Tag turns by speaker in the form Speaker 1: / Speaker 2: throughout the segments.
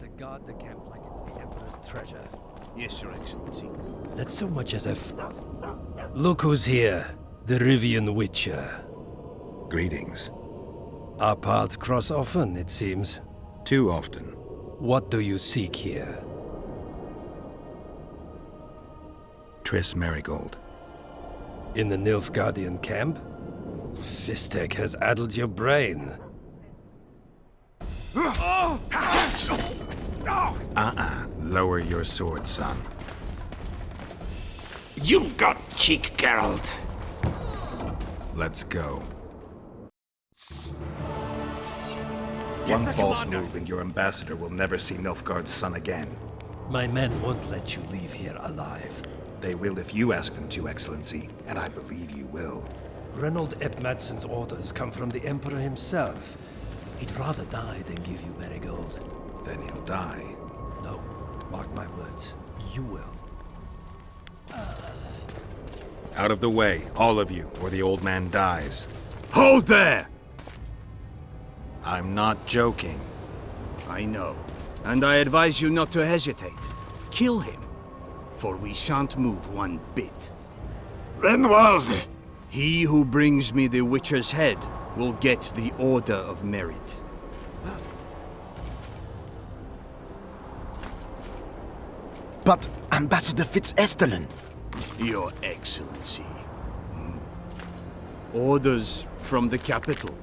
Speaker 1: to guard the camp like it's the Emperor's treasure.
Speaker 2: Yes, Your Excellency.
Speaker 1: That's so much as Look who's here, the Rivian Witcher.
Speaker 3: Greetings.
Speaker 1: Our paths cross often, it seems.
Speaker 3: Too often.
Speaker 1: What do you seek here?
Speaker 3: Triss Merigold.
Speaker 1: In the Nilfgaardian camp? Fistek has addled your brain.
Speaker 3: Lower your sword, son.
Speaker 4: You've got cheek, Geralt.
Speaker 3: Let's go. One false move and your ambassador will never see Nilfgaard's son again.
Speaker 1: My men won't let you leave here alive.
Speaker 3: They will if you ask them to, Excellency, and I believe you will.
Speaker 1: Reynold Ep Madsen's orders come from the Emperor himself. He'd rather die than give you Merigold.
Speaker 3: Then he'll die.
Speaker 1: No, mark my words. You will.
Speaker 3: Out of the way, all of you, or the old man dies.
Speaker 2: Hold there!
Speaker 3: I'm not joking.
Speaker 2: I know. And I advise you not to hesitate. Kill him. For we shan't move one bit.
Speaker 4: Reinwald!
Speaker 2: He who brings me the Witcher's head will get the Order of Merit.
Speaker 5: But Ambassador Fitz-Estellen...
Speaker 2: Your Excellency. Orders from the capital.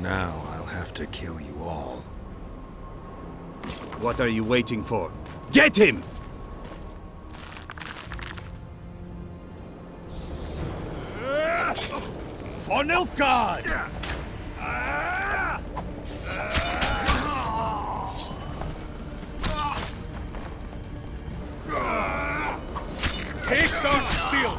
Speaker 3: Now I'll have to kill you all.
Speaker 2: What are you waiting for? Get him! For Nilfgaard! Taste our steel!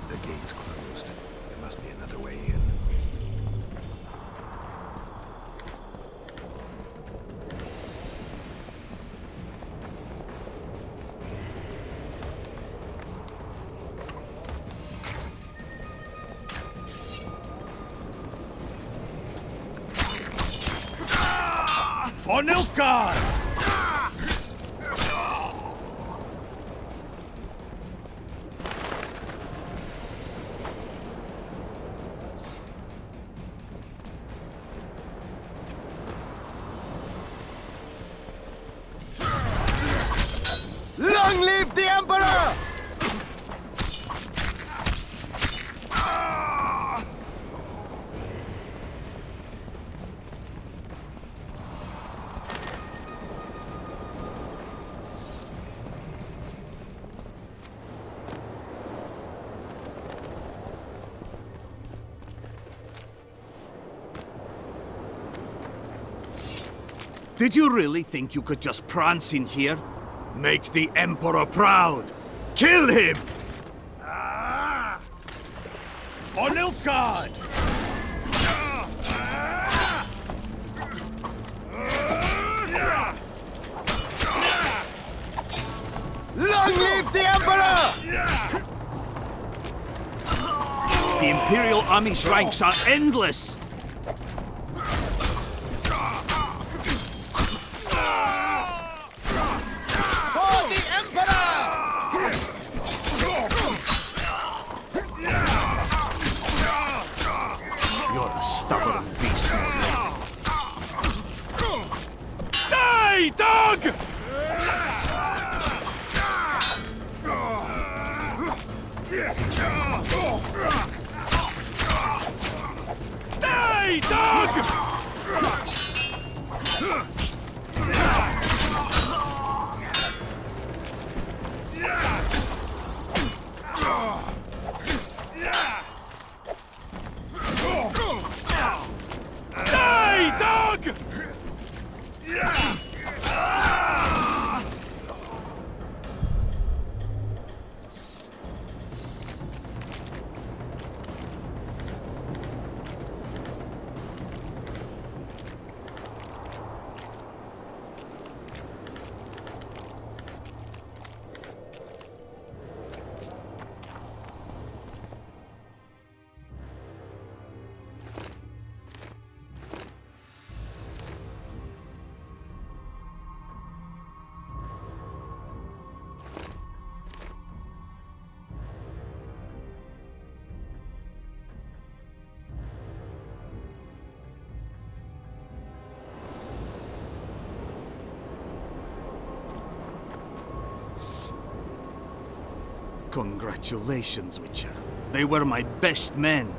Speaker 3: The gate's closed. There must be another way in.
Speaker 2: For Nilfgaard!
Speaker 5: Long live the Emperor!
Speaker 2: Did you really think you could just prance in here? Make the Emperor proud! Kill him! For Nilfgaard!
Speaker 5: Long live the Emperor!
Speaker 2: The Imperial Army's ranks are endless!
Speaker 5: For the Emperor!
Speaker 2: You're a stubborn beast,
Speaker 4: Die, dog! Die, dog! Die, dog!
Speaker 2: Congratulations, Witcher. They were my best men.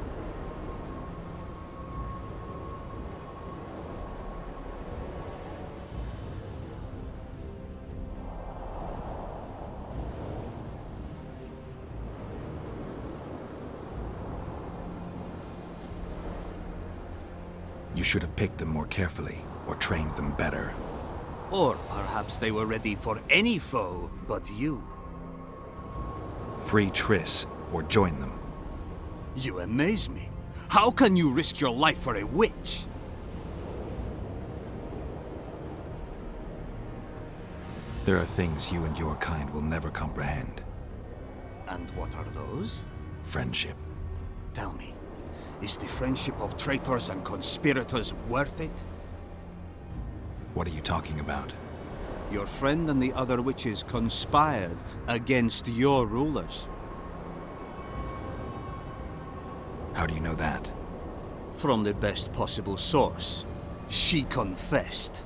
Speaker 3: You should have picked them more carefully, or trained them better.
Speaker 2: Or perhaps they were ready for any foe but you.
Speaker 3: Free Triss, or join them.
Speaker 2: You amaze me. How can you risk your life for a witch?
Speaker 3: There are things you and your kind will never comprehend.
Speaker 2: And what are those?
Speaker 3: Friendship.
Speaker 2: Tell me, is the friendship of traitors and conspirators worth it?
Speaker 3: What are you talking about?
Speaker 2: Your friend and the other witches conspired against your rulers.
Speaker 3: How do you know that?
Speaker 2: From the best possible source. She confessed.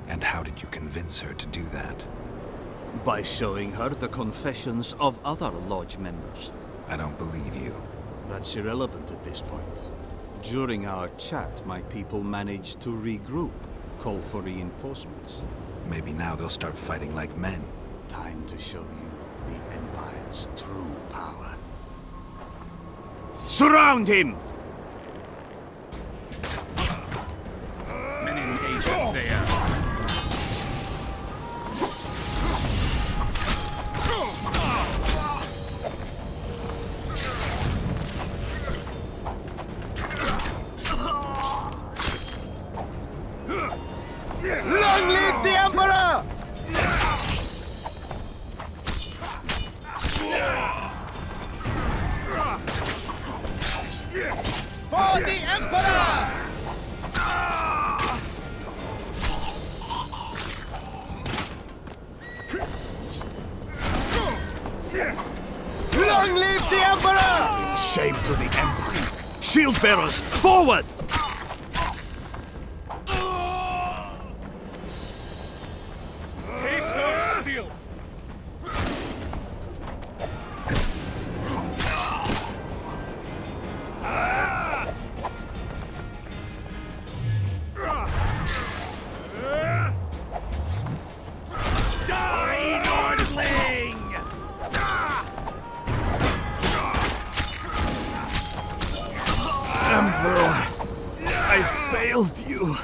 Speaker 3: And how did you convince her to do that?
Speaker 2: By showing her the confessions of other lodge members.
Speaker 3: I don't believe you.
Speaker 2: That's irrelevant at this point. During our chat, my people managed to regroup, call for reinforcements.
Speaker 3: Maybe now they'll start fighting like men.
Speaker 2: Time to show you the Empire's true power. Surround him!
Speaker 5: Long live the Emperor! For the Emperor! Long live the Emperor!
Speaker 2: Shame to the Empire! Shield bearers, forward!
Speaker 4: Taste of steel! Die, Nordling!
Speaker 2: Emperor, I failed you.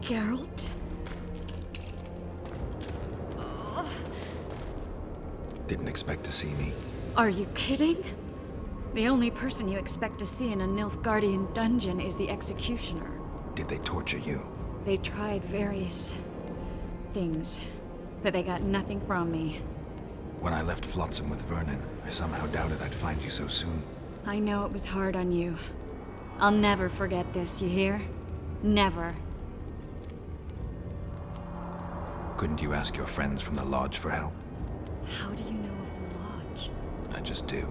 Speaker 6: Geralt?
Speaker 3: Didn't expect to see me.
Speaker 6: Are you kidding? The only person you expect to see in a Nilfgaardian dungeon is the executioner.
Speaker 3: Did they torture you?
Speaker 6: They tried various things, but they got nothing from me.
Speaker 3: When I left Flotsam with Vernon, I somehow doubted I'd find you so soon.
Speaker 6: I know it was hard on you. I'll never forget this, you hear? Never.
Speaker 3: Couldn't you ask your friends from the Lodge for help?
Speaker 6: How do you know of the Lodge?
Speaker 3: I just do.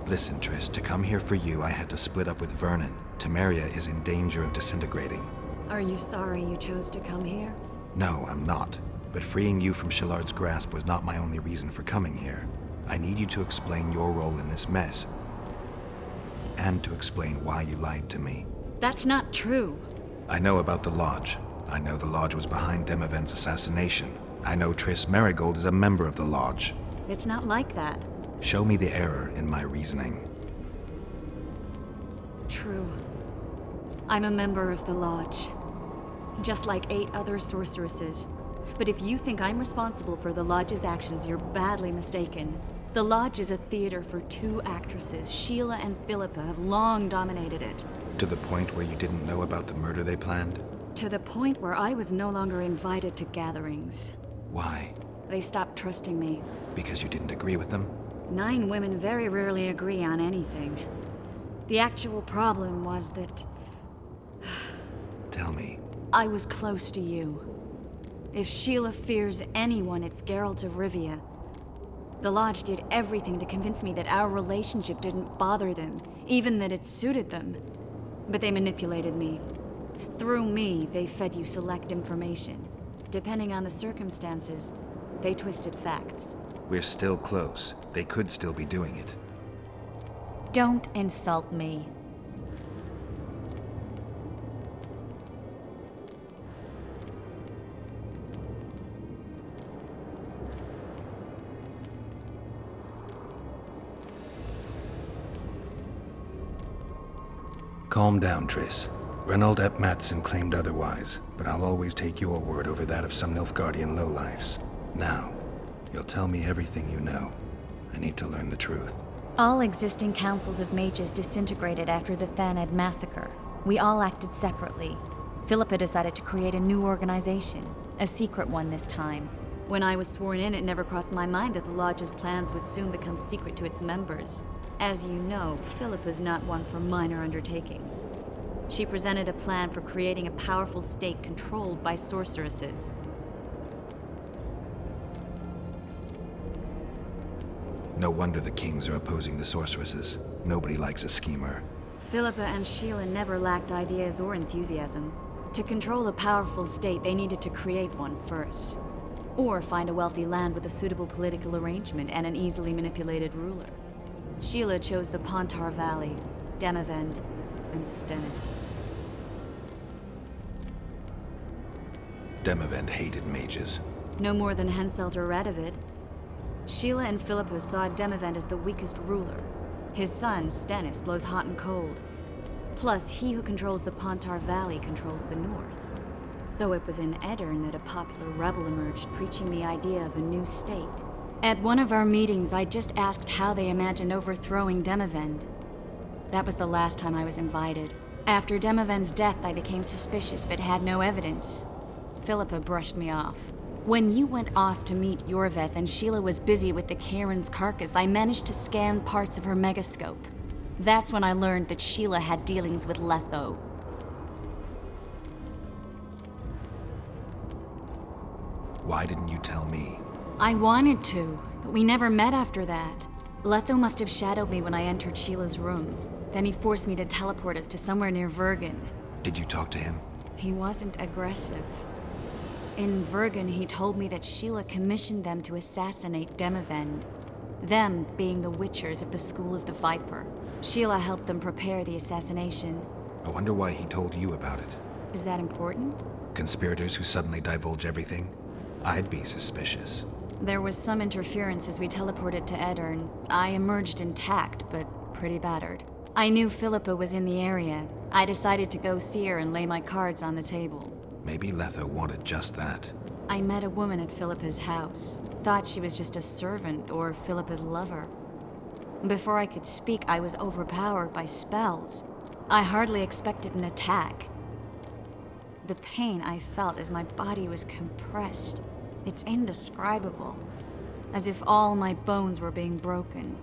Speaker 3: Listen, Triss, to come here for you, I had to split up with Vernon. Temeria is in danger of disintegrating.
Speaker 6: Are you sorry you chose to come here?
Speaker 3: No, I'm not. But freeing you from Shillard's grasp was not my only reason for coming here. I need you to explain your role in this mess. And to explain why you lied to me.
Speaker 6: That's not true.
Speaker 3: I know about the Lodge. I know the Lodge was behind Demavend's assassination. I know Triss Merigold is a member of the Lodge.
Speaker 6: It's not like that.
Speaker 3: Show me the error in my reasoning.
Speaker 6: True. I'm a member of the Lodge. Just like 8 other sorceresses. But if you think I'm responsible for the Lodge's actions, you're badly mistaken. The Lodge is a theater for 2 actresses. Sheila and Philippa have long dominated it.
Speaker 3: To the point where you didn't know about the murder they planned?
Speaker 6: To the point where I was no longer invited to gatherings.
Speaker 3: Why?
Speaker 6: They stopped trusting me.
Speaker 3: Because you didn't agree with them?
Speaker 6: 9 women very rarely agree on anything. The actual problem was that
Speaker 3: Tell me.
Speaker 6: I was close to you. If Sheila fears anyone, it's Geralt of Rivia. The Lodge did everything to convince me that our relationship didn't bother them, even that it suited them. But they manipulated me. Through me, they fed you select information. Depending on the circumstances, they twisted facts.
Speaker 3: We're still close. They could still be doing it.
Speaker 6: Don't insult me.
Speaker 3: Calm down, Triss. Reynold Ep Matson claimed otherwise, but I'll always take your word over that of some Nilfgaardian lowlifes. Now, you'll tell me everything you know. I need to learn the truth.
Speaker 7: All existing councils of mages disintegrated after the Thanad massacre. We all acted separately. Philippa decided to create a new organization, a secret one this time.
Speaker 6: When I was sworn in, it never crossed my mind that the Lodge's plans would soon become secret to its members. As you know, Philippa's not one for minor undertakings. She presented a plan for creating a powerful state controlled by sorceresses.
Speaker 3: No wonder the kings are opposing the sorceresses. Nobody likes a schemer.
Speaker 6: Philippa and Sheila never lacked ideas or enthusiasm. To control a powerful state, they needed to create one first. Or find a wealthy land with a suitable political arrangement and an easily manipulated ruler. Sheila chose the Pontar Valley, Demavend, and Stennis.
Speaker 3: Demavend hated mages.
Speaker 6: No more than Henselt or Radovid. Sheila and Philippa saw Demavend as the weakest ruler. His son, Stennis, blows hot and cold. Plus, he who controls the Pontar Valley controls the north. So it was in Edirn that a popular rebel emerged, preaching the idea of a new state. At one of our meetings, I just asked how they imagined overthrowing Demavend. That was the last time I was invited. After Demavend's death, I became suspicious, but had no evidence. Philippa brushed me off. When you went off to meet Yorveth and Sheila was busy with the Karen's carcass, I managed to scan parts of her megascope. That's when I learned that Sheila had dealings with Letho.
Speaker 3: Why didn't you tell me?
Speaker 6: I wanted to, but we never met after that. Letho must have shadowed me when I entered Sheila's room. Then he forced me to teleport us to somewhere near Vergen.
Speaker 3: Did you talk to him?
Speaker 6: He wasn't aggressive. In Vergen, he told me that Sheila commissioned them to assassinate Demavend. Them being the Witchers of the School of the Viper. Sheila helped them prepare the assassination.
Speaker 3: I wonder why he told you about it.
Speaker 6: Is that important?
Speaker 3: Conspirators who suddenly divulge everything? I'd be suspicious.
Speaker 6: There was some interference as we teleported to Edirn. I emerged intact, but pretty battered. I knew Philippa was in the area. I decided to go see her and lay my cards on the table.
Speaker 3: Maybe Letho wanted just that.
Speaker 6: I met a woman at Philippa's house. Thought she was just a servant or Philippa's lover. Before I could speak, I was overpowered by spells. I hardly expected an attack. The pain I felt as my body was compressed. It's indescribable. As if all my bones were being broken.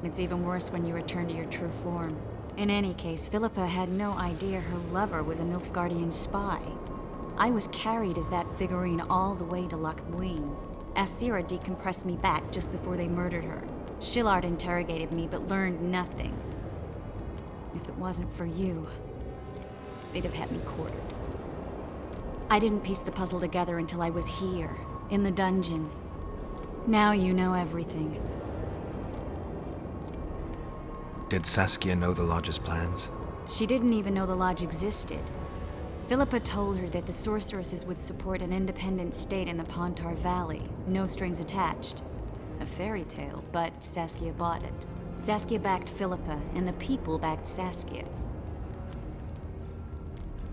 Speaker 6: It's even worse when you return to your true form. In any case, Philippa had no idea her lover was a Nilfgaardian spy. I was carried as that figurine all the way to Loch Muin. Asira decompressed me back just before they murdered her. Shillard interrogated me but learned nothing. If it wasn't for you, they'd have had me quartered. I didn't piece the puzzle together until I was here, in the dungeon. Now you know everything.
Speaker 3: Did Saskia know the Lodge's plans?
Speaker 6: She didn't even know the Lodge existed. Philippa told her that the sorceresses would support an independent state in the Pontar Valley, no strings attached. A fairy tale, but Saskia bought it. Saskia backed Philippa, and the people backed Saskia.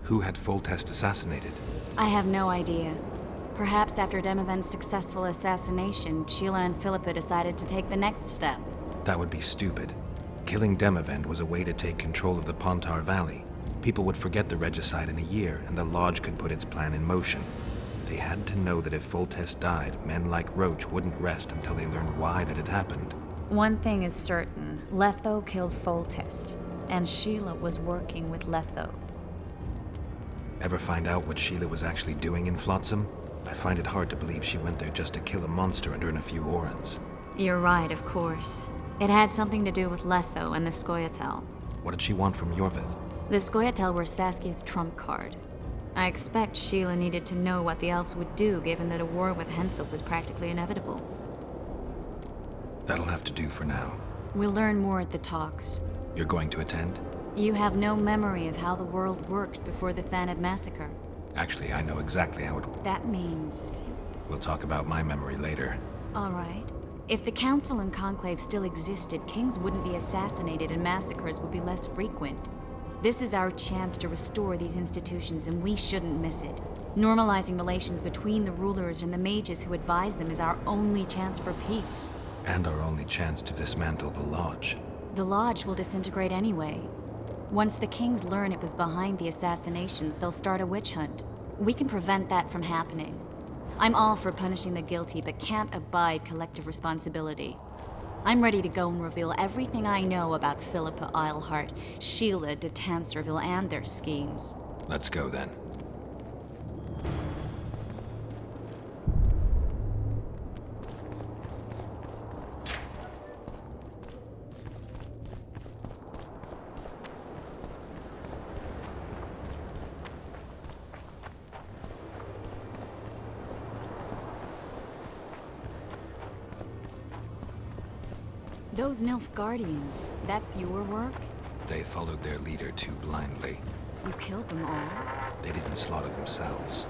Speaker 3: Who had Foltest assassinated?
Speaker 6: I have no idea. Perhaps after Demavend's successful assassination, Sheila and Philippa decided to take the next step.
Speaker 3: That would be stupid. Killing Demavend was a way to take control of the Pontar Valley. People would forget the regicide in a year, and the Lodge could put its plan in motion. They had to know that if Foltest died, men like Roach wouldn't rest until they learned why that had happened.
Speaker 7: One thing is certain. Letho killed Foltest, and Sheila was working with Letho.
Speaker 3: Ever find out what Sheila was actually doing in Flotsam? I find it hard to believe she went there just to kill a monster and earn a few orans.
Speaker 6: You're right, of course. It had something to do with Letho and the Scoia'tael.
Speaker 3: What did she want from Yorvith?
Speaker 6: The Scoia'tael were Saskia's trump card. I expect Sheila needed to know what the elves would do, given that a war with Hensel was practically inevitable.
Speaker 3: That'll have to do for now.
Speaker 6: We'll learn more at the talks.
Speaker 3: You're going to attend?
Speaker 6: You have no memory of how the world worked before the Thanad massacre.
Speaker 3: Actually, I know exactly how it...
Speaker 6: That means...
Speaker 3: We'll talk about my memory later.
Speaker 6: All right. If the Council and Conclave still existed, kings wouldn't be assassinated and massacres would be less frequent. This is our chance to restore these institutions, and we shouldn't miss it. Normalizing relations between the rulers and the mages who advise them is our only chance for peace.
Speaker 3: And our only chance to dismantle the Lodge.
Speaker 6: The Lodge will disintegrate anyway. Once the kings learn it was behind the assassinations, they'll start a witch hunt. We can prevent that from happening. I'm all for punishing the guilty, but can't abide collective responsibility. I'm ready to go and reveal everything I know about Philippa Eilhart, Sheila de Tanserville, and their schemes.
Speaker 3: Let's go then.
Speaker 6: Those Nilfgaardians, that's your work?
Speaker 3: They followed their leader too blindly.
Speaker 6: You killed them all?
Speaker 3: They didn't slaughter themselves.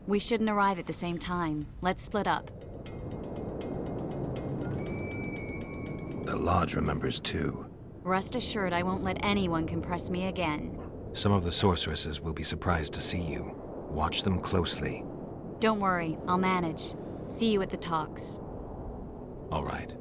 Speaker 6: We shouldn't arrive at the same time. Let's split up.
Speaker 3: The Lodge remembers too.
Speaker 6: Rest assured I won't let anyone compress me again.
Speaker 3: Some of the sorceresses will be surprised to see you. Watch them closely.
Speaker 6: Don't worry, I'll manage. See you at the talks.
Speaker 3: All right.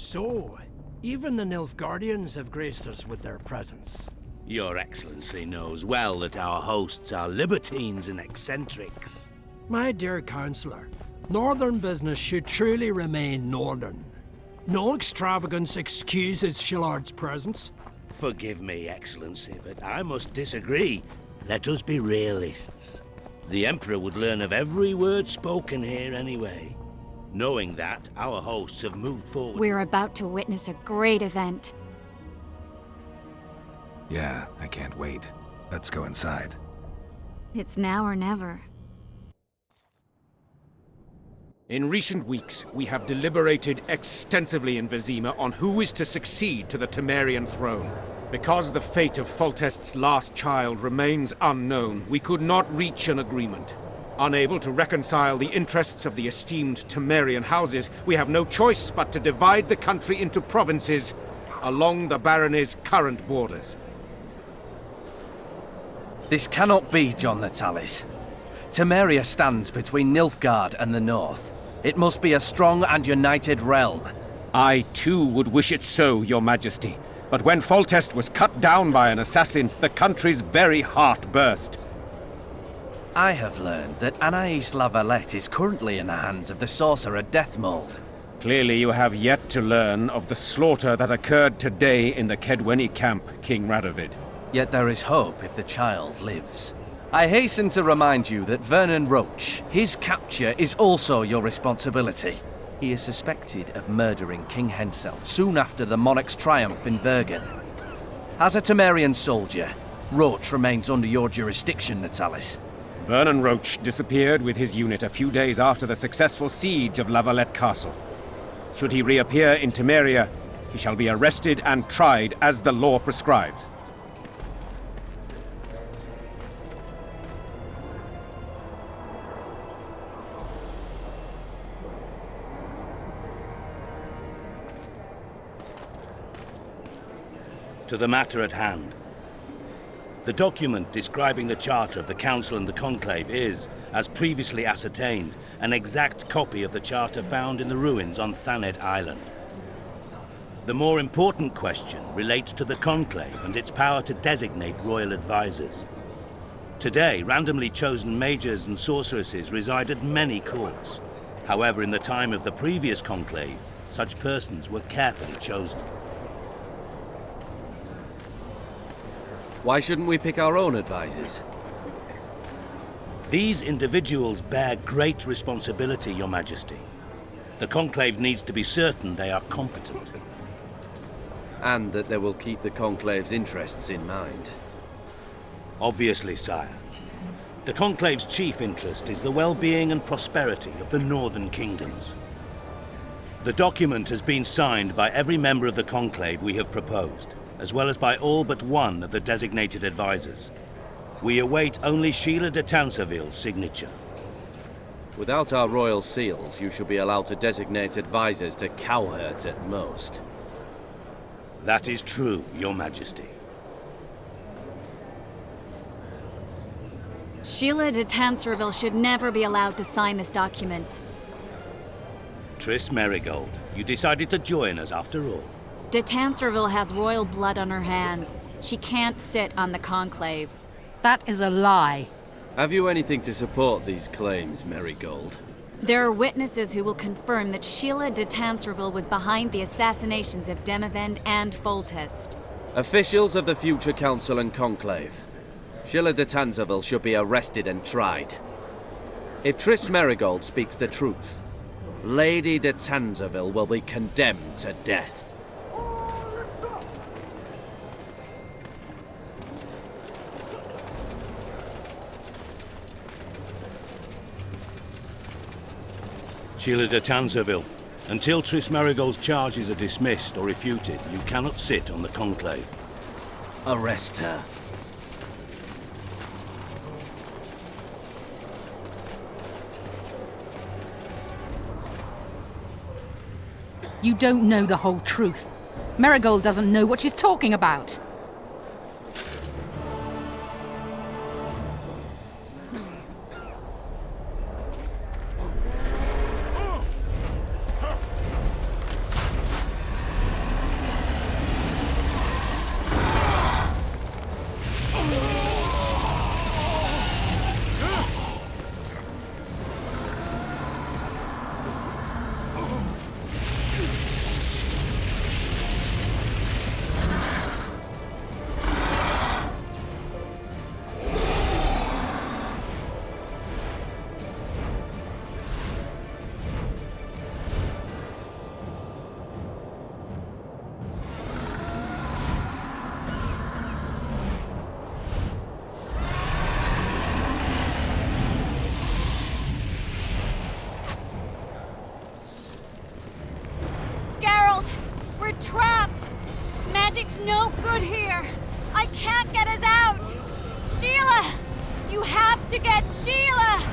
Speaker 1: So, even the Nilfgaardians have graced us with their presence.
Speaker 8: Your Excellency knows well that our hosts are libertines and eccentrics.
Speaker 1: My dear Councillor, Northern business should truly remain Northern. No extravagance excuses Shillard's presence.
Speaker 8: Forgive me, Excellency, but I must disagree. Let us be realists. The Emperor would learn of every word spoken here anyway. Knowing that, our hosts have moved forward.
Speaker 7: We're about to witness a great event.
Speaker 3: Yeah, I can't wait. Let's go inside.
Speaker 7: It's now or never.
Speaker 9: In recent weeks, we have deliberated extensively in Vizima on who is to succeed to the Temerian throne. Because the fate of Foltest's last child remains unknown, we could not reach an agreement. Unable to reconcile the interests of the esteemed Temerian houses, we have no choice but to divide the country into provinces along the barony's current borders.
Speaker 10: This cannot be, John Natalis. Temeria stands between Nilfgaard and the north. It must be a strong and united realm.
Speaker 9: I, too, would wish it so, Your Majesty. But when Foltest was cut down by an assassin, the country's very heart burst.
Speaker 10: I have learned that Anais Lavalette is currently in the hands of the sorcerer Deathmold.
Speaker 9: Clearly you have yet to learn of the slaughter that occurred today in the Kedweni camp, King Radovid.
Speaker 10: Yet there is hope if the child lives. I hasten to remind you that Vernon Roach, his capture is also your responsibility. He is suspected of murdering King Hensel soon after the monarch's triumph in Vergen. As a Temerian soldier, Roach remains under your jurisdiction, Natalis.
Speaker 9: Vernon Roach disappeared with his unit a few days after the successful siege of Lavalette Castle. Should he reappear in Temeria, he shall be arrested and tried as the law prescribes.
Speaker 8: To the matter at hand. The document describing the charter of the Council and the Conclave is, as previously ascertained, an exact copy of the charter found in the ruins on Thanet Island. The more important question relates to the Conclave and its power to designate royal advisors. Today, randomly chosen mages and sorceresses reside at many courts. However, in the time of the previous Conclave, such persons were carefully chosen.
Speaker 10: Why shouldn't we pick our own advisors?
Speaker 8: These individuals bear great responsibility, Your Majesty. The Conclave needs to be certain they are competent.
Speaker 10: And that they will keep the Conclave's interests in mind.
Speaker 8: Obviously, sire. The Conclave's chief interest is the well-being and prosperity of the northern kingdoms. The document has been signed by every member of the Conclave we have proposed, as well as by all but one of the designated advisors. We await only Sheila de Tansarville's signature.
Speaker 10: Without our royal seals, you should be allowed to designate advisors to Cowherd at most.
Speaker 8: That is true, Your Majesty.
Speaker 7: Sheila de Tansarville should never be allowed to sign this document.
Speaker 8: Triss Merigold, you decided to join us after all.
Speaker 7: De Tansarville has royal blood on her hands. She can't sit on the Conclave.
Speaker 11: That is a lie.
Speaker 10: Have you anything to support these claims, Merigold?
Speaker 7: There are witnesses who will confirm that Sheila de Tansarville was behind the assassinations of Demavend and Foltest.
Speaker 10: Officials of the future Council and Conclave. Sheila de Tansarville should be arrested and tried. If Triss Merigold speaks the truth, Lady de Tansarville will be condemned to death.
Speaker 8: Sheila de Tansarville, until Triss Merigold's charges are dismissed or refuted, you cannot sit on the Conclave.
Speaker 10: Arrest her.
Speaker 11: You don't know the whole truth. Merigold doesn't know what she's talking about.
Speaker 7: It's no good here. I can't get us out. Sheila! You have to get Sheila!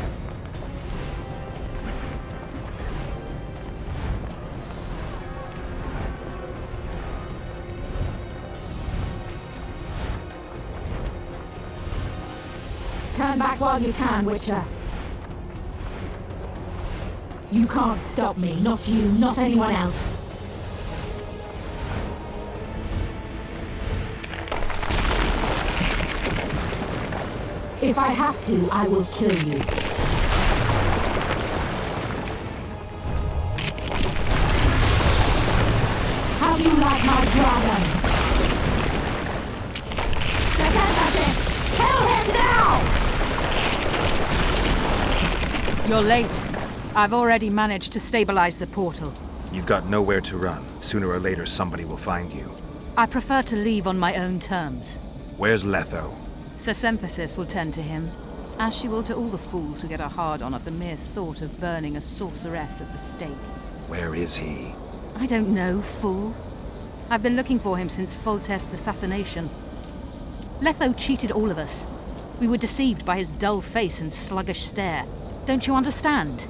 Speaker 11: Stand back while you can, Witcher. You can't stop me. Not you, not anyone else. If I have to, I will kill you. How do you like my dragon? Assassins! Kill him now! You're late. I've already managed to stabilize the portal.
Speaker 3: You've got nowhere to run. Sooner or later, somebody will find you.
Speaker 11: I prefer to leave on my own terms.
Speaker 3: Where's Letho?
Speaker 11: Synthesis will tend to him, as she will to all the fools who get a hard-on at the mere thought of burning a sorceress at the stake.
Speaker 3: Where is he?
Speaker 11: I don't know, fool. I've been looking for him since Foltest's assassination. Letho cheated all of us. We were deceived by his dull face and sluggish stare. Don't you understand?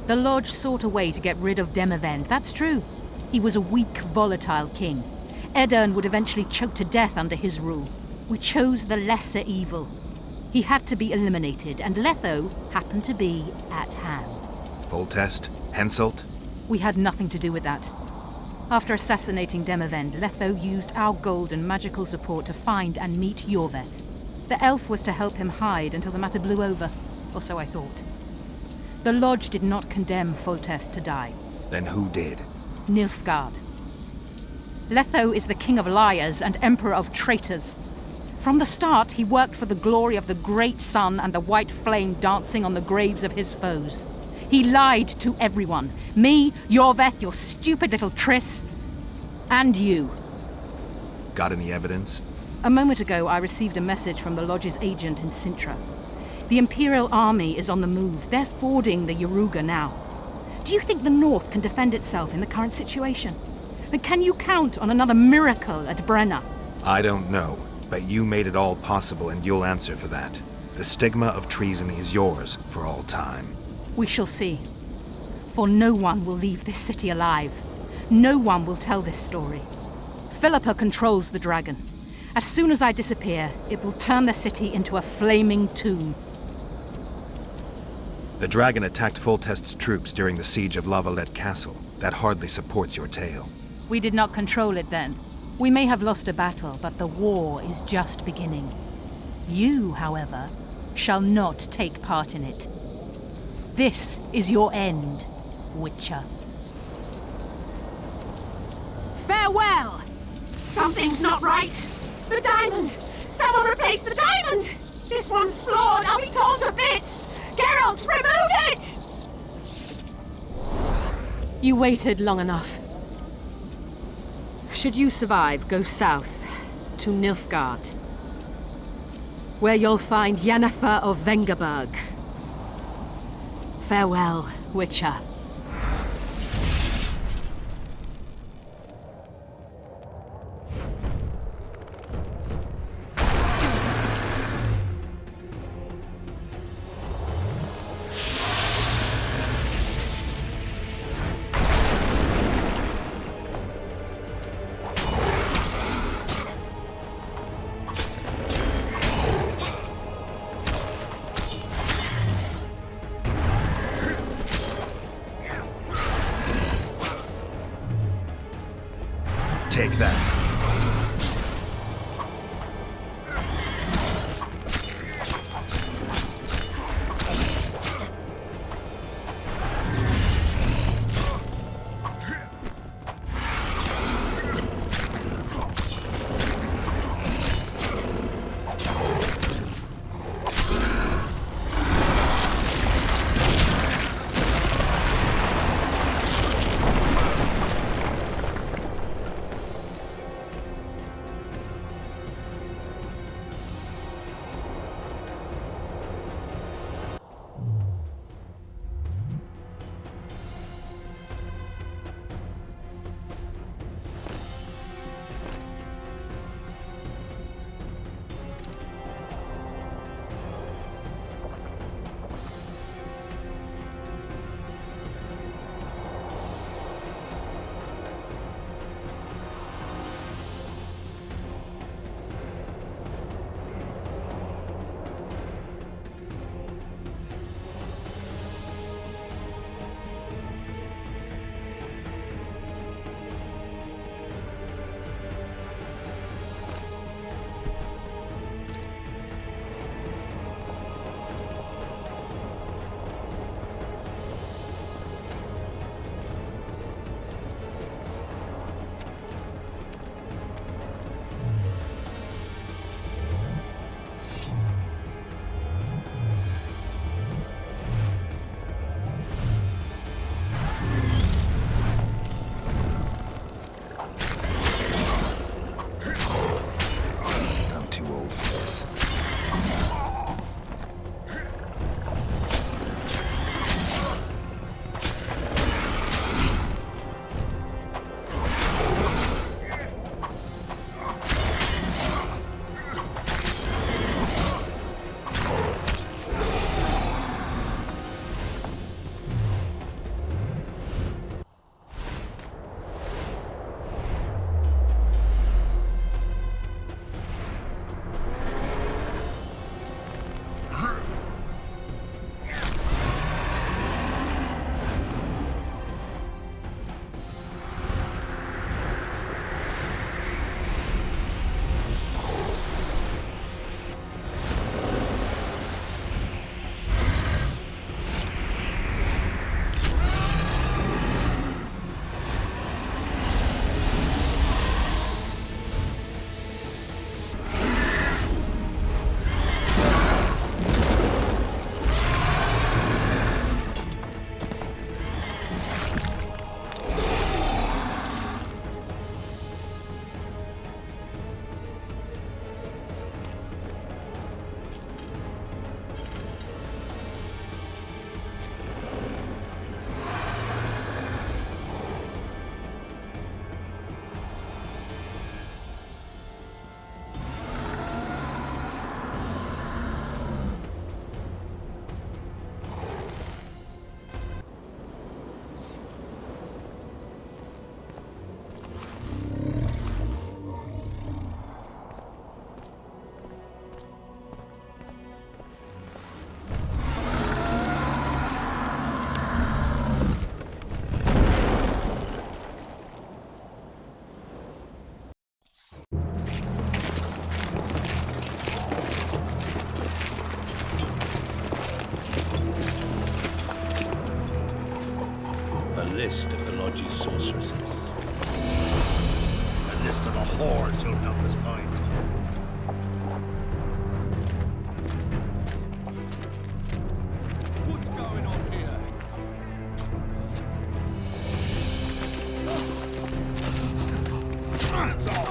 Speaker 11: The Lodge sought a way to get rid of Demavend, that's true. He was a weak, volatile king. Edirn would eventually choke to death under his rule. We chose the lesser evil. He had to be eliminated, and Letho happened to be at hand.
Speaker 3: Foltest? Henselt?
Speaker 11: We had nothing to do with that. After assassinating Demavend, Letho used our gold and magical support to find and meet Yorveth. The elf was to help him hide until the matter blew over, or so I thought. The Lodge did not condemn Foltest to die.
Speaker 3: Then who did?
Speaker 11: Nilfgaard. Letho is the king of liars and emperor of traitors. From the start, he worked for the glory of the great sun and the white flame dancing on the graves of his foes. He lied to everyone. Me, Yorveth, your stupid little Triss, and you.
Speaker 3: Got any evidence?
Speaker 11: A moment ago, I received a message from the Lodge's agent in Sintra. The Imperial Army is on the move. They're fording the YuuKarnstein now. Do you think the North can defend itself in the current situation? And can you count on another miracle at Brenna?
Speaker 3: I don't know. But you made it all possible, and you'll answer for that. The stigma of treason is yours for all time.
Speaker 11: We shall see. For no one will leave this city alive. No one will tell this story. Philippa controls the dragon. As soon as I disappear, it will turn the city into a flaming tomb.
Speaker 3: The dragon attacked Foltest's troops during the siege of Lavalette Castle. That hardly supports your tale.
Speaker 11: We did not control it then. We may have lost a battle, but the war is just beginning. You, however, shall not take part in it. This is your end, Witcher.
Speaker 12: Farewell! Something's not right! The diamond! Someone replace the diamond! This one's flawed! I'll be torn to bits! Geralt, remove it!
Speaker 11: You waited long enough. Should you survive, go south to Nilfgaard, where you'll find Yennefer of Vengerberg. Farewell, Witcher.
Speaker 3: Take that.
Speaker 8: list of the Lodge's sorceresses.
Speaker 4: A list of the whores you'll help us find. What's going on here? Hands off!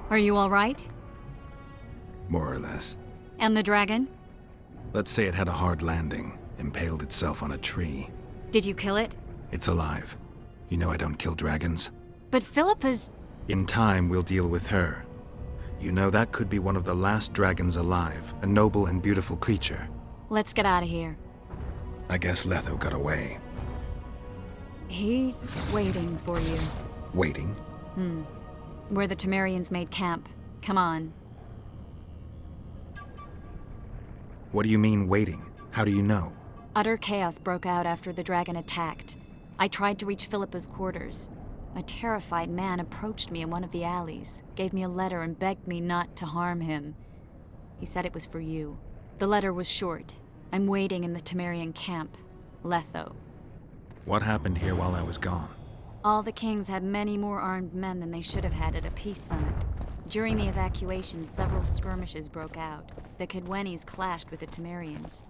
Speaker 6: Are you all right?
Speaker 3: More or less.
Speaker 6: And the dragon?
Speaker 3: Let's say it had a hard landing, impaled itself on a tree.
Speaker 6: Did you kill it?
Speaker 3: It's alive. You know I don't kill dragons.
Speaker 6: But Philippa's...
Speaker 3: In time, we'll deal with her. You know that could be one of the last dragons alive, a noble and beautiful creature.
Speaker 6: Let's get out of here.
Speaker 3: I guess Letho got away.
Speaker 6: He's waiting for you.
Speaker 3: Waiting?
Speaker 6: Where the Temerians made camp. Come on.
Speaker 3: What do you mean, waiting? How do you know?
Speaker 6: Utter chaos broke out after the dragon attacked. I tried to reach Philippa's quarters. A terrified man approached me in one of the alleys, gave me a letter and begged me not to harm him. He said it was for you. The letter was short. I'm waiting in the Temerian camp. Letho.
Speaker 3: What happened here while I was gone?
Speaker 6: All the kings had many more armed men than they should have had at a peace summit. During the evacuation, several skirmishes broke out. The Kedwenis clashed with the Temerians.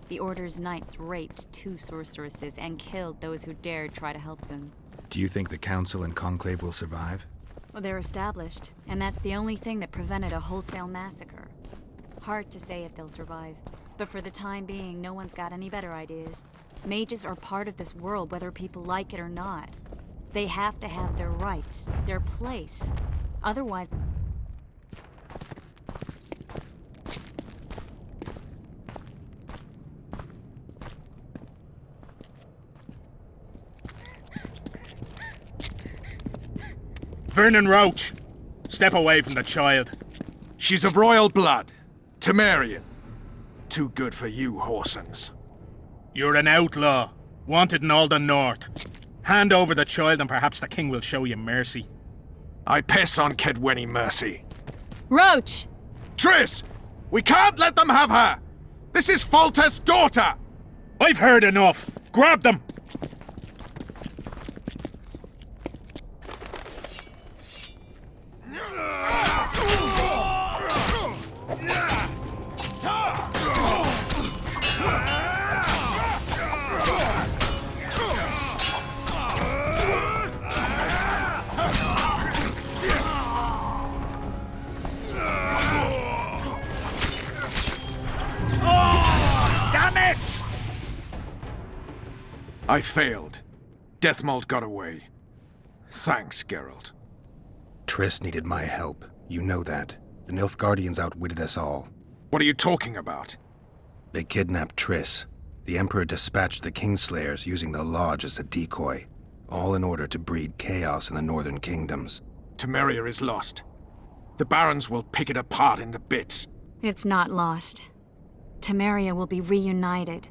Speaker 6: The Order's knights raped 2 sorceresses and killed those who dared try to help them.
Speaker 3: Do you think the Council and Conclave will survive?
Speaker 6: Well, they're established, and that's the only thing that prevented a wholesale massacre. Hard to say if they'll survive, but for the time being, no one's got any better ideas. Mages are part of this world, whether people like it or not. They have to have their rights, their place. Otherwise...
Speaker 4: Vernon Roach! Step away from the child.
Speaker 9: She's of royal blood. Temerian. Too good for you, Horsens.
Speaker 4: You're an outlaw, wanted in Alden North. Hand over the child and perhaps the king will show you mercy.
Speaker 9: I piss on Kedweni mercy.
Speaker 6: Roach!
Speaker 9: Triss! We can't let them have her! This is Foltest's daughter!
Speaker 4: I've heard enough! Grab them!
Speaker 9: I failed. Deathmold got away. Thanks, Geralt.
Speaker 3: Triss needed my help. You know that. The Nilfgaardians outwitted us all.
Speaker 9: What are you talking about?
Speaker 3: They kidnapped Triss. The Emperor dispatched the Kingslayers using the Lodge as a decoy, all in order to breed chaos in the northern kingdoms.
Speaker 9: Temeria is lost. The Barons will pick it apart into bits.
Speaker 7: It's not lost. Temeria will be reunited.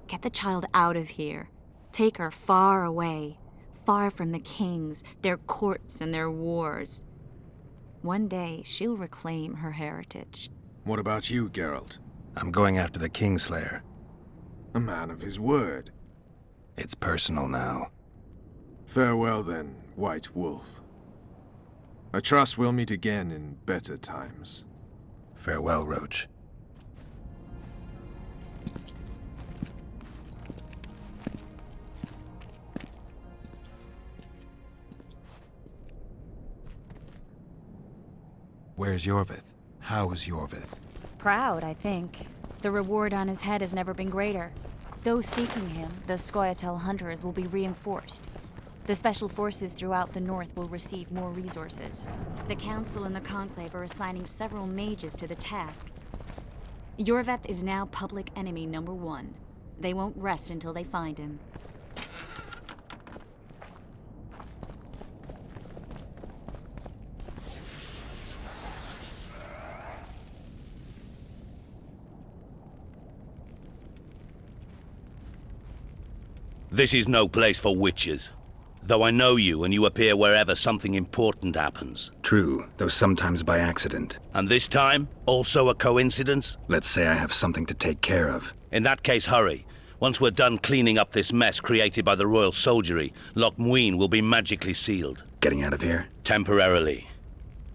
Speaker 7: Get the child out of here. Take her far away. Far from the kings, their courts, and their wars. One day, she'll reclaim her heritage.
Speaker 9: What about you, Geralt?
Speaker 3: I'm going after the Kingslayer.
Speaker 9: A man of his word.
Speaker 3: It's personal now.
Speaker 9: Farewell then, White Wolf. I trust we'll meet again in better times.
Speaker 3: Farewell, Roach. Where's Yorvith? How's Yorvith?
Speaker 7: Proud, I think. The reward on his head has never been greater. Those seeking him, the Scoia'tael hunters, will be reinforced. The special forces throughout the north will receive more resources. The Council and the Conclave are assigning several mages to the task. Yorvith is now public enemy #1. They won't rest until they find him.
Speaker 8: This is no place for witches. Though I know you, and you appear wherever something important happens.
Speaker 3: True, though sometimes by accident.
Speaker 8: And this time, also a coincidence?
Speaker 3: Let's say I have something to take care of.
Speaker 8: In that case, hurry. Once we're done cleaning up this mess created by the Royal Soldiery, Loch Muin will be magically sealed.
Speaker 3: Getting out of here?
Speaker 8: Temporarily.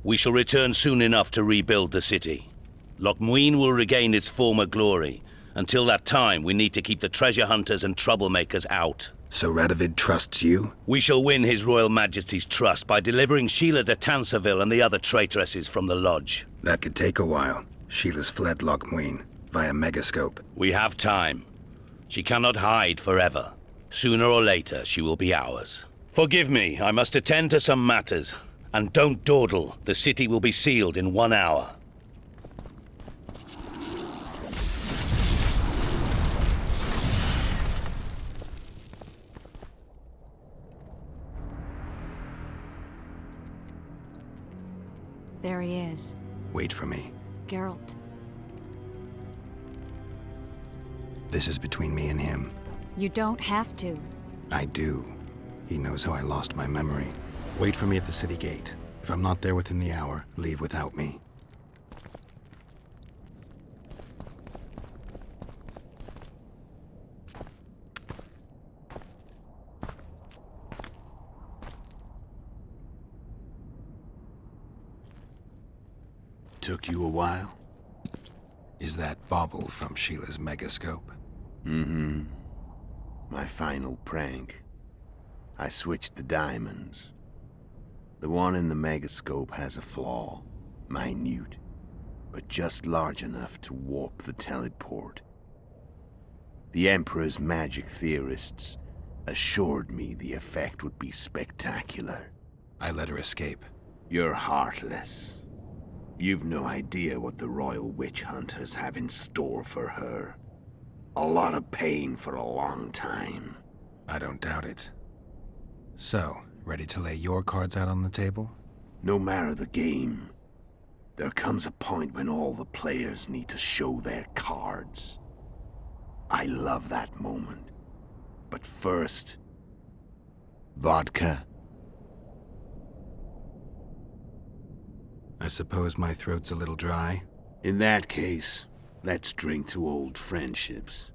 Speaker 8: We shall return soon enough to rebuild the city. Loch Muin will regain its former glory. Until that time, we need to keep the treasure hunters and troublemakers out.
Speaker 3: So Radovid trusts you?
Speaker 8: We shall win His Royal Majesty's trust by delivering Sheila de Tansarville and the other traitresses from the lodge.
Speaker 3: That could take a while. Sheila's fled Loch Muin via Megascope.
Speaker 8: We have time. She cannot hide forever. Sooner or later, she will be ours. Forgive me, I must attend to some matters. And don't dawdle. The city will be sealed in 1 hour.
Speaker 7: There he is.
Speaker 3: Wait for me.
Speaker 7: Geralt.
Speaker 3: This is between me and him.
Speaker 7: You don't have to.
Speaker 3: I do. He knows how I lost my memory. Wait for me at the city gate. If I'm not there within the hour, leave without me.
Speaker 2: Took you a while?
Speaker 3: Is that bauble from Sheila's Megascope?
Speaker 2: Mm-hmm. My final prank. I switched the diamonds. The one in the Megascope has a flaw. Minute. But just large enough to warp the teleport. The Emperor's magic theorists assured me the effect would be spectacular.
Speaker 3: I let her escape.
Speaker 2: You're heartless. You've no idea what the Royal Witch Hunters have in store for her. A lot of pain for a long time.
Speaker 3: I don't doubt it. So, ready to lay your cards out on the table?
Speaker 2: No matter the game, there comes a point when all the players need to show their cards. I love that moment. But first... vodka?
Speaker 3: I suppose my throat's a little dry?
Speaker 2: In that case, let's drink to old friendships.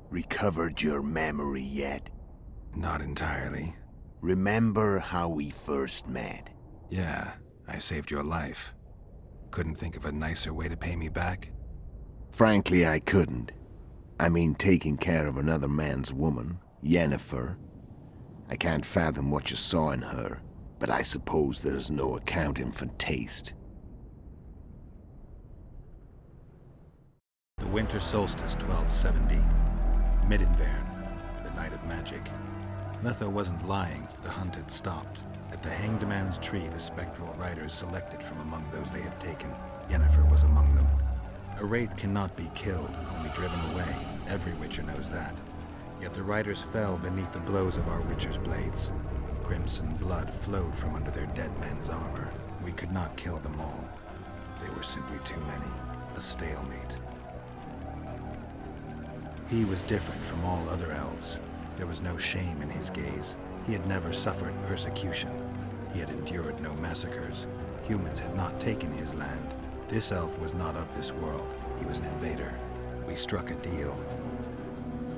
Speaker 2: Recovered your memory yet?
Speaker 3: Not entirely.
Speaker 2: Remember how we first met?
Speaker 3: Yeah, I saved your life. Couldn't think of a nicer way to pay me back?
Speaker 2: Frankly, I couldn't. I mean, taking care of another man's woman, Yennefer. I can't fathom what you saw in her, but I suppose there's no accounting for taste.
Speaker 3: The winter solstice, 1270. Midinvern, the night of magic. Letho wasn't lying, the hunt had stopped, At the Hanged Man's Tree, the spectral riders selected from among those they had taken. Yennefer was among them. A wraith cannot be killed, only driven away. Every Witcher knows that. Yet the riders fell beneath the blows of our Witcher's blades. Crimson blood flowed from under their dead men's armor. We could not kill them all. They were simply too many. A stalemate. He was different from all other elves. There was no shame in his gaze. He had never suffered persecution. He had endured no massacres. Humans had not taken his land. This elf was not of this world. He was an invader. We struck a deal.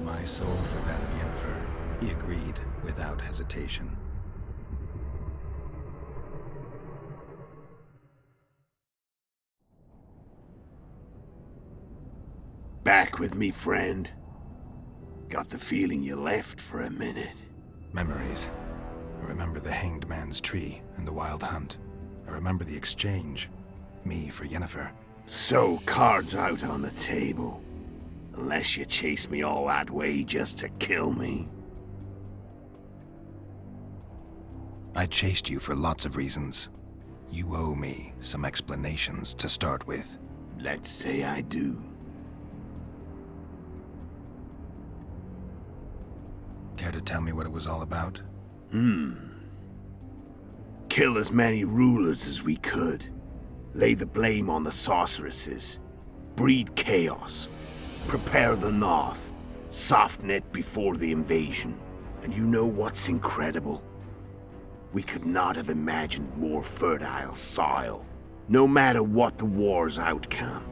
Speaker 3: My soul for that of Yennefer. He agreed without hesitation.
Speaker 2: Back with me, friend. Got the feeling you left for a minute.
Speaker 3: Memories. I remember the Hanged Man's Tree and the Wild Hunt. I remember the exchange. Me for Yennefer.
Speaker 2: So, cards out on the table. Unless you chase me all that way just to kill me.
Speaker 3: I chased you for lots of reasons. You owe me some explanations to start with.
Speaker 2: Let's say I do.
Speaker 3: Care to tell me what it was all about?
Speaker 2: Kill as many rulers as we could. Lay the blame on the sorceresses. Breed chaos. Prepare the North. Soften it before the invasion. And you know what's incredible? We could not have imagined more fertile soil. No matter what the war's outcome,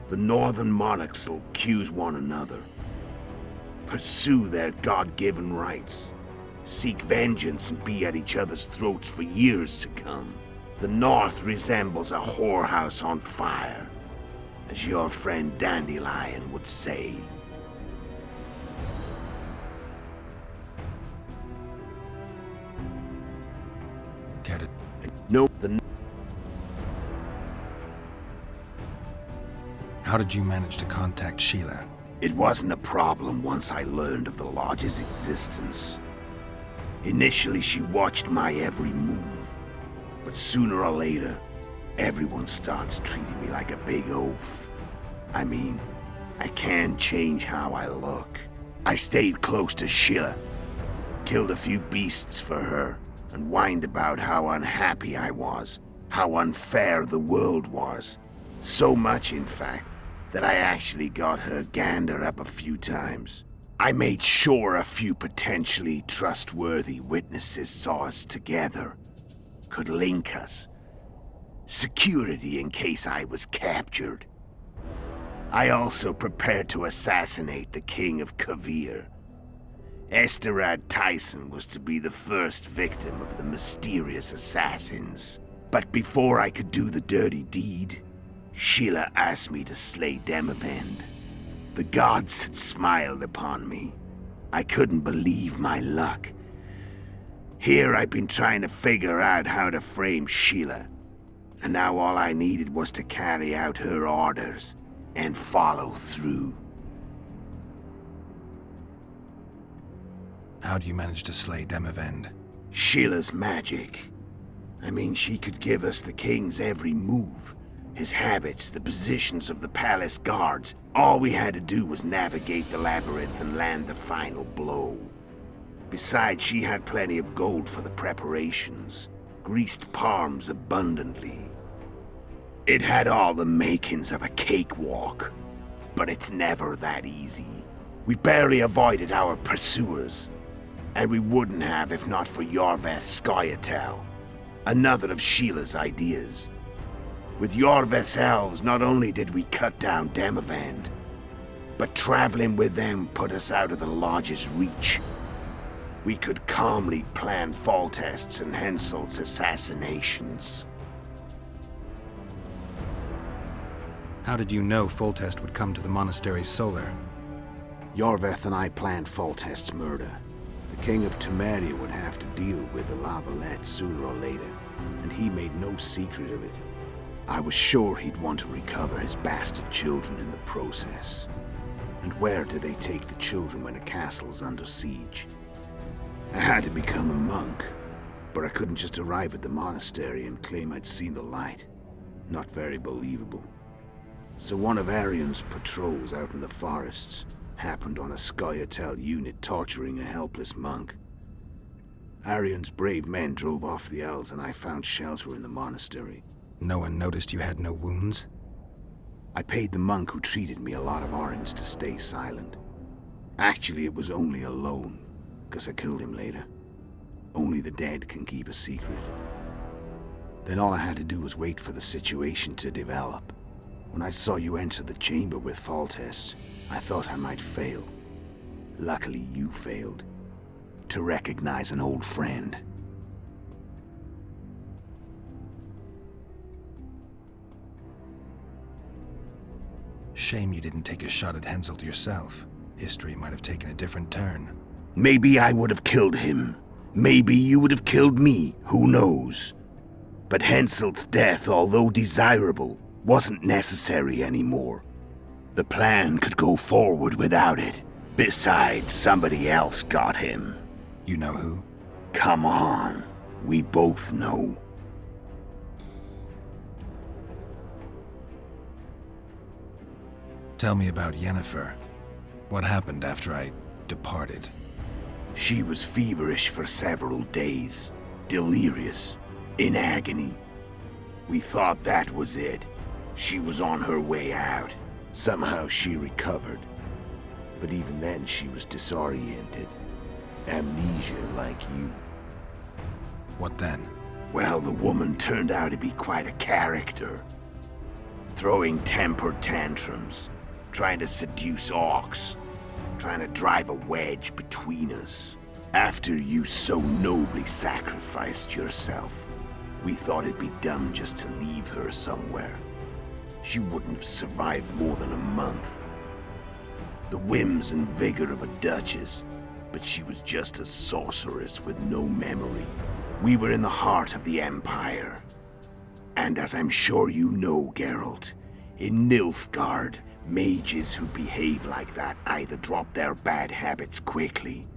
Speaker 2: the northern monarchs will accuse one another. Pursue their God-given rights. Seek vengeance and be at each other's throats for years to come. The North resembles a whorehouse on fire, as your friend Dandelion would say.
Speaker 3: Care to...
Speaker 2: No,
Speaker 3: How did you manage to contact Sheila?
Speaker 2: It wasn't a problem once I learned of the Lodge's existence. Initially, she watched my every move. But sooner or later, everyone starts treating me like a big oaf. I mean, I can change how I look. I stayed close to Sheila, killed a few beasts for her, and whined about how unhappy I was, how unfair the world was. So much, in fact, that I actually got her gander up a few times. I made sure a few potentially trustworthy witnesses saw us together, could link us. Security in case I was captured. I also prepared to assassinate the King of Kavir. Esterad Tyson was to be the first victim of the mysterious assassins. But before I could do the dirty deed, Sheila asked me to slay Demavend. The gods had smiled upon me. I couldn't believe my luck. Here I'd been trying to figure out how to frame Sheila, and now all I needed was to carry out her orders and follow through.
Speaker 3: How do you manage to slay Demavend?
Speaker 2: Sheila's magic. I mean, she could give us the king's every move. His habits, the positions of the palace guards. All we had to do was navigate the labyrinth and land the final blow. Besides, she had plenty of gold for the preparations. Greased palms abundantly. It had all the makings of a cakewalk. But it's never that easy. We barely avoided our pursuers. And we wouldn't have if not for Yorveth Scoia'tael, another of Sheila's ideas. With Yorveth's elves, not only did we cut down Demavend, but traveling with them put us out of the Lodge's reach. We could calmly plan Foltest's and Hensel's assassinations.
Speaker 3: How did you know Foltest would come to the monastery's solar?
Speaker 2: Yorveth and I planned Foltest's murder. The King of Temeria would have to deal with the Lavalette sooner or later, and he made no secret of it. I was sure he'd want to recover his bastard children in the process. And where do they take the children when a castle's under siege? I had to become a monk. But I couldn't just arrive at the monastery and claim I'd seen the light. Not very believable. So one of Arian's patrols out in the forests happened on a Scoia'tael unit torturing a helpless monk. Arian's brave men drove off the elves and I found shelter in the monastery.
Speaker 3: No one noticed you had no wounds?
Speaker 2: I paid the monk who treated me a lot of orange to stay silent. Actually, it was only a loan, because I killed him later. Only the dead can keep a secret. Then all I had to do was wait for the situation to develop. When I saw you enter the chamber with Foltest, I thought I might fail. Luckily, you failed. To recognize an old friend.
Speaker 3: Shame you didn't take a shot at Henselt yourself. History might have taken a different turn.
Speaker 2: Maybe I would have killed him. Maybe you would have killed me, who knows? But Henselt's death, although desirable, wasn't necessary anymore. The plan could go forward without it. Besides, somebody else got him.
Speaker 3: You know who?
Speaker 2: Come on, we both know.
Speaker 3: Tell me about Yennefer. What happened after I departed?
Speaker 2: She was feverish for several days, delirious, in agony. We thought that was it. She was on her way out. Somehow she recovered. But even then she was disoriented. Amnesia like you.
Speaker 3: What then?
Speaker 2: Well, the woman turned out to be quite a character. Throwing temper tantrums, trying to seduce orcs, trying to drive a wedge between us. After you so nobly sacrificed yourself, we thought it'd be dumb just to leave her somewhere. She wouldn't have survived more than a month. The whims and vigor of a duchess, but she was just a sorceress with no memory. We were in the heart of the Empire. And as I'm sure you know, Geralt, in Nilfgaard, mages who behave like that either drop their bad habits quickly,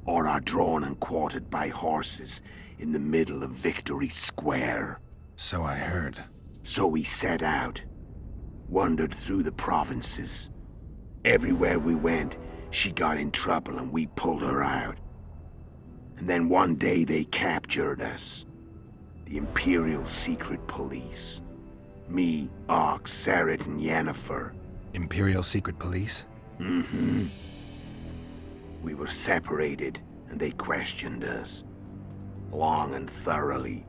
Speaker 2: or are drawn and quartered by horses in the middle of Victory Square.
Speaker 3: So I heard.
Speaker 2: So we set out, wandered through the provinces. Everywhere we went, she got in trouble and we pulled her out. And then one day they captured us. The Imperial Secret Police. Me, Ox, Serret, and Yennefer.
Speaker 3: Imperial Secret Police?
Speaker 2: Mm-hmm. We were separated, and they questioned us. Long and thoroughly,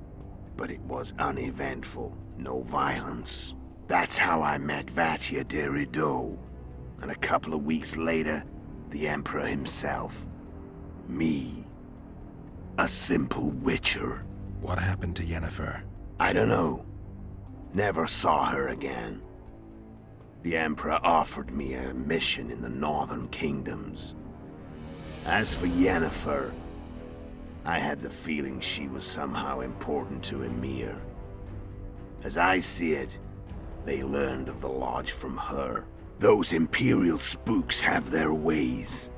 Speaker 2: but it was uneventful, no violence. That's how I met Vatia de Rideau, and a couple of weeks later, the Emperor himself. Me. A simple witcher.
Speaker 3: What happened to Yennefer?
Speaker 2: I don't know. Never saw her again. The Emperor offered me a mission in the northern kingdoms. As for Yennefer, I had the feeling she was somehow important to Emir. As I see it, they learned of the Lodge from her. Those Imperial spooks have their ways.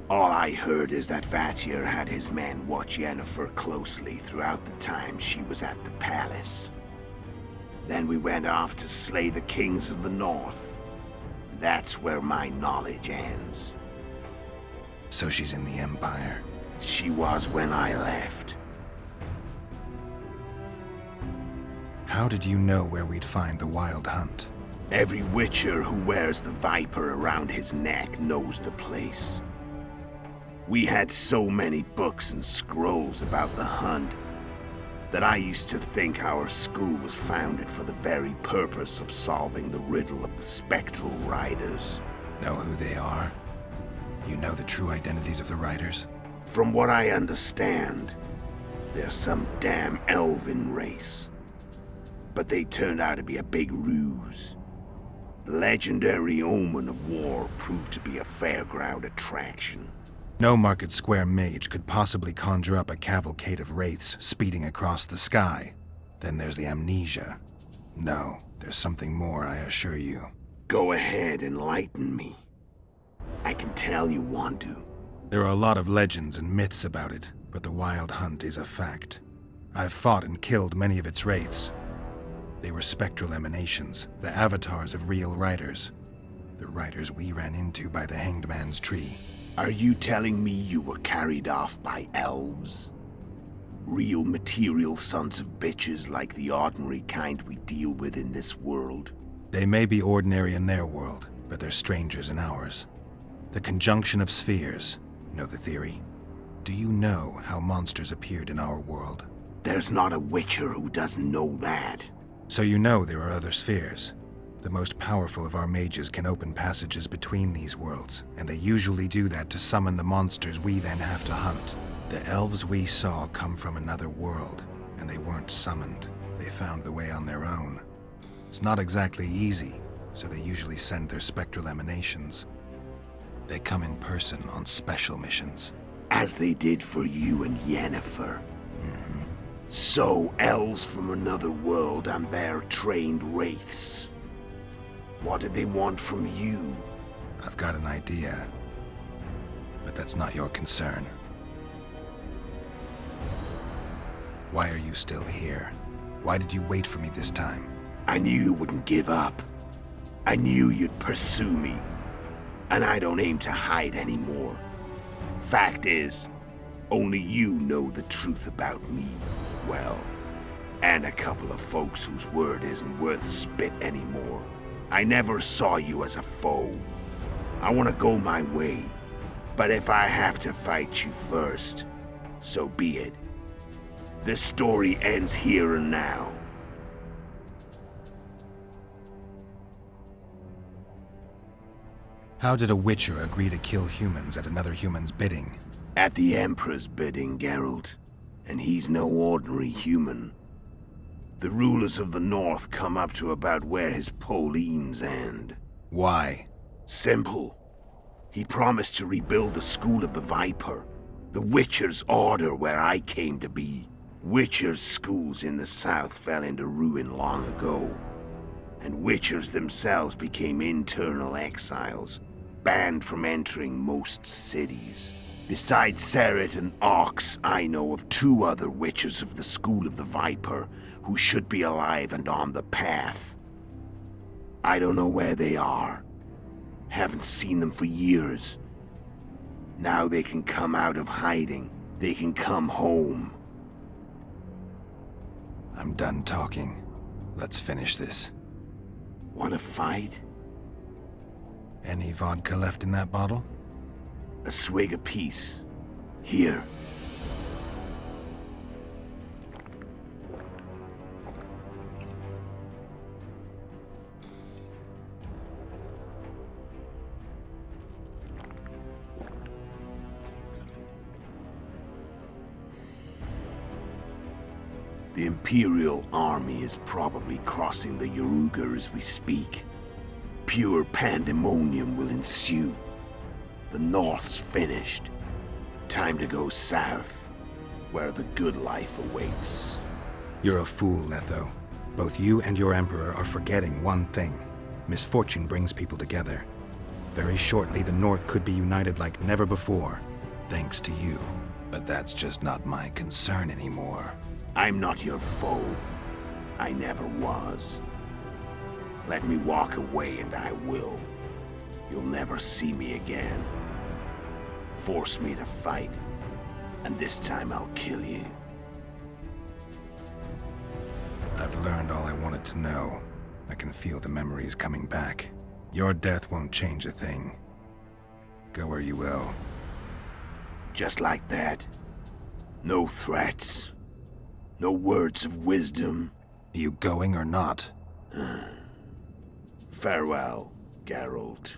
Speaker 2: All I heard is that Vatir had his men watch Yennefer closely throughout the time she was at the palace. Then we went off to slay the kings of the north. That's where my knowledge ends.
Speaker 3: So she's in the Empire?
Speaker 2: She was when I left.
Speaker 3: How did you know where we'd find the Wild Hunt?
Speaker 2: Every witcher who wears the viper around his neck knows the place. We had so many books and scrolls about the hunt that I used to think our school was founded for the very purpose of solving the riddle of the spectral riders.
Speaker 3: Know who they are? You know the true identities of the riders?
Speaker 2: From what I understand, they're some damn elven race. But they turned out to be a big ruse. The legendary omen of war proved to be a fairground attraction.
Speaker 3: No Market Square mage could possibly conjure up a cavalcade of wraiths speeding across the sky. Then there's the amnesia. No, there's something more, I assure you.
Speaker 2: Go ahead, enlighten me. I can tell you want to.
Speaker 3: There are a lot of legends and myths about it, but the Wild Hunt is a fact. I've fought and killed many of its wraiths. They were spectral emanations, the avatars of real riders. The riders we ran into by the Hanged Man's Tree.
Speaker 2: Are you telling me you were carried off by elves? Real material sons of bitches like the ordinary kind we deal with in this world?
Speaker 3: They may be ordinary in their world, but they're strangers in ours. The conjunction of spheres. Know the theory? Do you know how monsters appeared in our world?
Speaker 2: There's not a Witcher who doesn't know that.
Speaker 3: So you know there are other spheres. The most powerful of our mages can open passages between these worlds, and they usually do that to summon the monsters we then have to hunt. The elves we saw come from another world, and they weren't summoned. They found the way on their own. It's not exactly easy, so they usually send their spectral emanations. They come in person on special missions.
Speaker 2: As they did for you and Yennefer.
Speaker 3: Mm-hmm.
Speaker 2: So, elves from another world and their trained wraiths. What do they want from you?
Speaker 3: I've got an idea, but that's not your concern. Why are you still here? Why did you wait for me this time?
Speaker 2: I knew you wouldn't give up. I knew you'd pursue me. And I don't aim to hide anymore. Fact is, only you know the truth about me, well, and a couple of folks whose word isn't worth spit anymore. I never saw you as a foe. I want to go my way, but if I have to fight you first, so be it. This story ends here and now.
Speaker 3: How did a Witcher agree to kill humans at another human's bidding?
Speaker 2: At the Emperor's bidding, Geralt. And he's no ordinary human. The rulers of the North come up to about where his Pauline's end.
Speaker 3: Why?
Speaker 2: Simple. He promised to rebuild the School of the Viper, the Witcher's order where I came to be. Witcher's schools in the south fell into ruin long ago, and Witchers themselves became internal exiles, banned from entering most cities. Besides Seret and Ox, I know of 2 other Witchers of the School of the Viper who should be alive and on the path. I don't know where they are. Haven't seen them for years. Now they can come out of hiding. They can come home.
Speaker 3: I'm done talking. Let's finish this.
Speaker 2: Want to fight?
Speaker 3: Any vodka left in that bottle?
Speaker 2: A swig apiece. Here. The Imperial army is probably crossing the YuuKarnstein as we speak. Pure pandemonium will ensue. The North's finished. Time to go south, where the good life awaits.
Speaker 3: You're a fool, Letho. Both you and your Emperor are forgetting one thing. Misfortune brings people together. Very shortly, the North could be united like never before, thanks to you. But that's just not my concern anymore.
Speaker 2: I'm not your foe. I never was. Let me walk away and I will. You'll never see me again. Force me to fight, and this time I'll kill you.
Speaker 3: I've learned all I wanted to know. I can feel the memories coming back. Your death won't change a thing. Go where you will.
Speaker 2: Just like that. No threats. No words of wisdom.
Speaker 3: Are you going or not?
Speaker 2: Farewell, Geralt.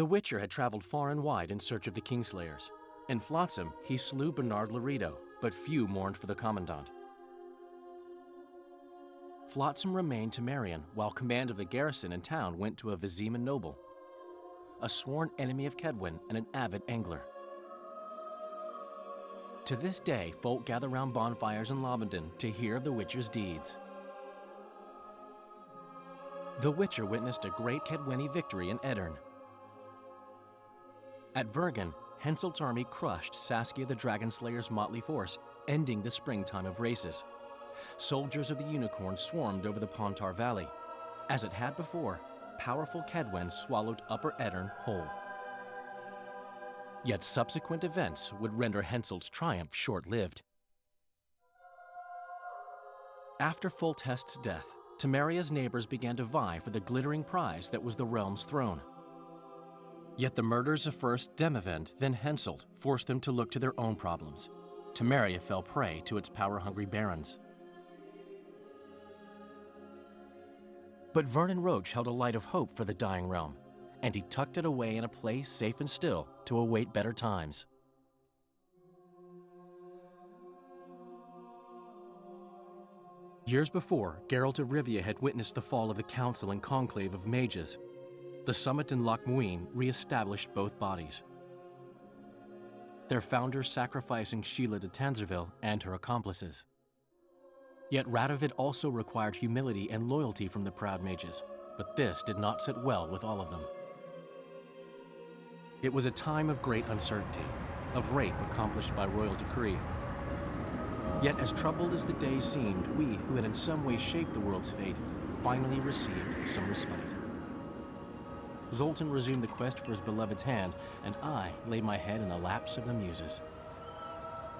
Speaker 13: The Witcher had traveled far and wide in search of the Kingslayers. In Flotsam, he slew Bernard Laredo, but few mourned for the Commandant. Flotsam remained Temerian, while command of the garrison and town went to a Vizima noble, a sworn enemy of Kedwen and an avid angler. To this day, folk gather round bonfires in Lobendon to hear of the Witcher's deeds. The Witcher witnessed a great Kedweni victory in Edirn. At Vergen, Henselt's army crushed Saskia the Dragonslayer's motley force, ending the springtime of races. Soldiers of the Unicorn swarmed over the Pontar Valley. As it had before, powerful Kedwen swallowed Upper Edirn whole. Yet subsequent events would render Henselt's triumph short-lived. After Foltest's death, Temeria's neighbors began to vie for the glittering prize that was the realm's throne. Yet the murders of first Demavend, then Henselt, forced them to look to their own problems. Temeria fell prey to its power-hungry barons. But Vernon Roche held a light of hope for the dying realm, and he tucked it away in a place safe and still to await better times. Years before, Geralt of Rivia had witnessed the fall of the Council and Conclave of Mages. The summit in Loch Muin re-established both bodies, their founders sacrificing Sheila de Tanzerville and her accomplices. Yet Radovid also required humility and loyalty from the proud mages, but this did not sit well with all of them. It was a time of great uncertainty, of rape accomplished by royal decree. Yet as troubled as the days seemed, we, who had in some way shaped the world's fate, finally received some respite. Zoltan resumed the quest for his beloved's hand, and I laid my head in the laps of the muses.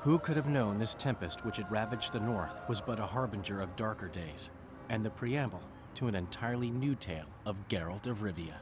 Speaker 13: Who could have known this tempest which had ravaged the north was but a harbinger of darker days, and the preamble to an entirely new tale of Geralt of Rivia?